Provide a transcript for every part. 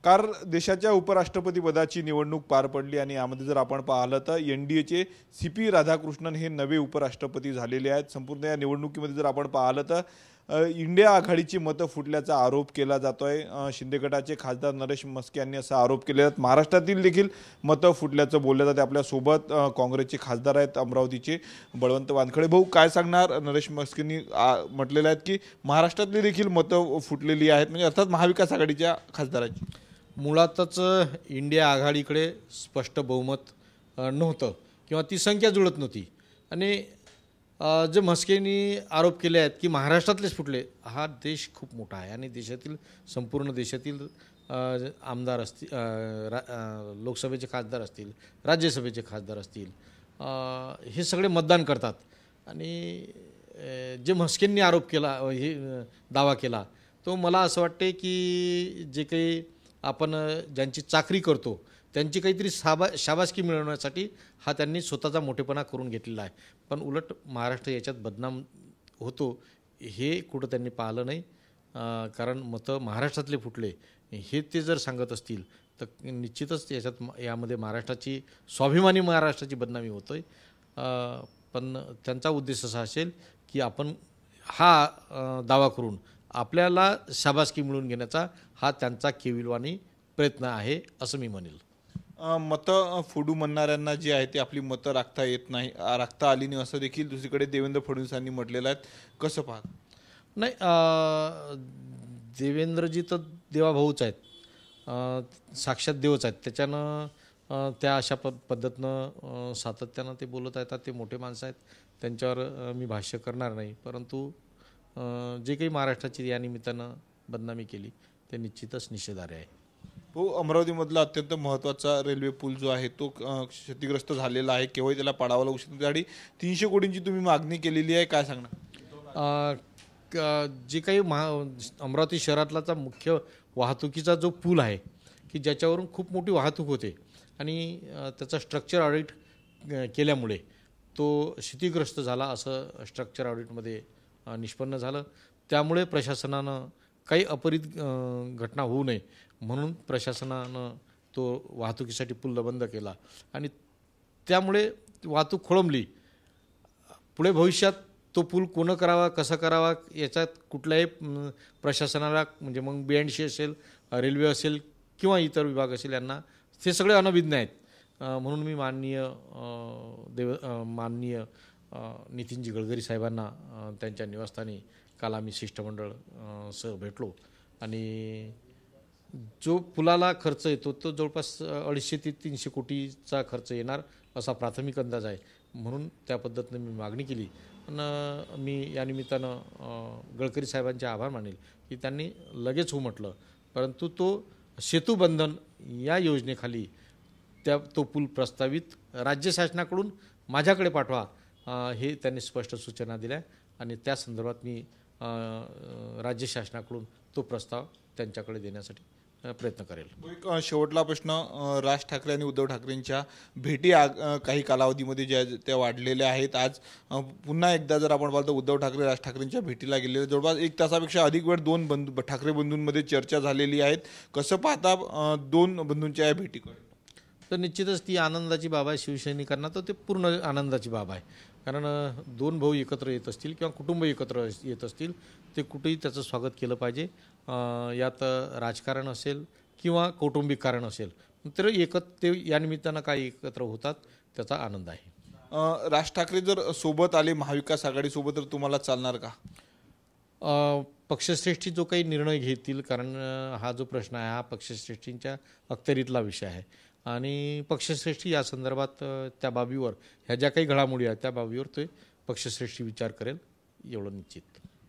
Car देशाच्या उपराष्ट्रपती पदाची निवडणूक पार पडली आणि यामध्ये जर आपण पाहिलं तर एनडीएचे सीपी राधाकृष्णन हे नवे उपराष्ट्रपती झालेले आहेत। संपूर्ण या निवडणुकीमध्ये जर आपण पाहिलं तर इंडिया आघाडीची मतं फुटल्याचा आरोप केला जातोय। शिंदे गटाचे खासदार नरेश म्हस्के यांनी असा आरोप केला आहे। महाराष्ट्रातील देखील मतं फुटल्याचं बोललं जाते। आपल्या सोबत काँग्रेसचे खासदार आहेत अमरावतीचे बळवंत वानखडे। भाऊ काय सांगणार? नरेश म्हस्केंनी म्हटलेलं आहे की महाराष्ट्रातली देखील मतं फुटलेली आहेत, म्हणजे अर्थात महाविकास आघाडीच्या खासदारांची। मुळातच इंडिया आघाडीकडे स्पष्ट बहुमत नव्हतं किंवा ती संख्या जुळत नव्हती आणि जे म्हस्केंनी आरोप केले आहेत की महाराष्ट्रातलेच फुटले। हा देश खूप मोठा आहे आणि देशातील संपूर्ण देशातील आमदार असतील, लोकसभेचे खासदार असतील, राज्यसभेचे खासदार असतील, हे सगळे मतदान करतात आणि जे म्हस्केंनी आरोप केला, हे दावा केला, तो मला असं वाटते की जे काही आपण ज्यांची चाकरी करतो त्यांची काहीतरी शाबासकी मिळवण्यासाठी हा त्यांनी स्वतःचा मोठेपणा करून घेतलेला आहे। पण उलट महाराष्ट्र याच्यात बदनाम होतो हे कुठं त्यांनी पाहिलं नाही। कारण मतं महाराष्ट्रातले फुटले हे ते जर सांगत असतील तर निश्चितच यामध्ये महाराष्ट्राची स्वाभिमानी महाराष्ट्राची बदनामी होतोय। पण त्यांचा उद्देश असा असेल की आपण हा दावा करून आपल्याला शाबासकी मिळवून घेण्याचा हा त्यांचा केविलवाणी प्रयत्न आहे असं मी म्हणेल। मतं फोडू म्हणणाऱ्यांना जी आहे ती आपली मतं राखता येत नाही, राखता आली नाही असं देखील दुसरीकडे देवेंद्र फडणवीसांनी म्हटलेलं आहे। कसं पाहत? नाही, देवेंद्रजी तर देवाभाऊच आहेत, साक्षात देवच आहेत। त्याच्यानं त्या अशा पद्धतीनं सातत्यानं ते बोलत आहेत, ते मोठे माणसं आहेत, त्यांच्यावर मी भाष्य करणार नाही। परंतु जे काही महाराष्ट्राची या निमित्तानं बदनामी केली ते निश्चितच निषेधार्ह आहे। हो, अमरावतीमधला अत्यंत महत्त्वाचा रेल्वे पूल जो आहे तो क्षतिग्रस्त झालेला आहे, केव्हा त्याला पाडावं लागू शकतं। त्यासाठी 300 कोटींची तुम्ही मागणी केलेली आहे, काय सांगणार? जे काही अमरावती शहरातलाचा मुख्य वाहतुकीचा जो पूल आहे की ज्याच्यावरून खूप मोठी वाहतूक होते आणि त्याचा स्ट्रक्चर ऑडिट केल्यामुळे तो क्षतिग्रस्त झाला असं स्ट्रक्चर ऑडिटमध्ये निष्पन्न झालं। त्यामुळे प्रशासनानं काही अपरित घटना होऊ नये म्हणून प्रशासनानं तो वाहतुकीसाठी पूल बंद केला आणि त्यामुळे वाहतूक खोळंबली। पुढे भविष्यात तो पूल कोण करावा, कसा करावा याच्यात कुठल्याही प्रशासनाला, म्हणजे मग BNC असेल, रेल्वे असेल किंवा इतर विभाग असेल, यांना ते सगळे अनभिज्ञ आहेत। म्हणून मी माननीय नितीनजी गडकरी साहेबांना त्यांच्या निवासस्थानी काल आम्ही शिष्टमंडळ सह भेटलो आणि जो पुलाला खर्च येतो तो जवळपास 250 ते 300 कोटीचा खर्च येणार असा प्राथमिक अंदाज आहे। म्हणून त्या पद्धतीने मी मागणी केली। पण मी या निमित्तानं गडकरी साहेबांचे आभार मानेल की त्यांनी लगेच हो म्हटलं, परंतु तो सेतुबंधन या योजनेखाली तो पूल प्रस्तावित राज्य शासनाकडून माझ्याकडे पाठवा हे त्यांनी स्पष्ट सूचना दिल्या आणि त्या संदर्भात मी राज्य शासनाकडून तो प्रस्ताव त्यांच्याकडे देण्यासाठी प्रयत्न करेल। एक शेवटला प्रश्न, राज ठाकरे आणि उद्धव ठाकरेंच्या भेटी काही कालावधीमध्ये ज्या त्या वाढलेल्या आहेत, आज पुन्हा एकदा जर आपण पाहतो उद्धव ठाकरे राज ठाकरेंच्या भेटीला गेलेले, जवळपास 1 तासापेक्षा अधिक वेळ दोन ठाकरे बंधूंमध्ये चर्चा झालेली आहे। कसं पाहता दोन बंधूंच्या या भेटीकडे? तर निश्चितच ती आनंदाची बाब आहे शिवसैनिकांना, तर ते पूर्ण आनंदाची बाब आहे। कारण दोन भाऊ एकत्र येत असतील किंवा कुटुंब एकत्र येत असतील ते कुठेही त्याचं स्वागत केलं पाहिजे। यात राजकारण असेल किंवा कौटुंबिक कारण असेल तर ते या निमित्तानं काही एकत्र होतात, त्याचा आनंद आहे। राज ठाकरे जर सोबत आले महाविकास आघाडीसोबत तर तुम्हाला चालणार का? पक्षश्रेष्ठी जो काही निर्णय घेतील, कारण हा जो प्रश्न आहे हा पक्षश्रेष्ठींच्या अखत्यारीतला विषय आहे आणि पक्षश्रेष्ठी या संदर्भात त्या बाबीवर, ह्या ज्या काही घडामोडी आहेत त्या बाबीवर ते पक्षश्रेष्ठी विचार करेल एवढं निश्चित।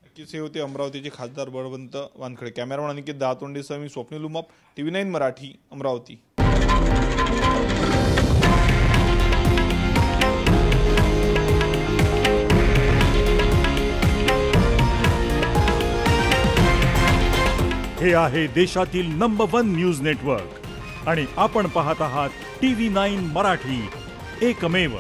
नक्कीच हे होते अमरावतीचे खासदार बळवंत वानखडे। कॅमेरामॅन अनिकेत दातोंडेसह मी स्वप्नील उमाप, TV9 मराठी, अमरावती। हे आहे देशातील नंबर 1 न्यूज नेटवर्क आणि आपण पाहत आहात TV9 मराठी, एकमेव।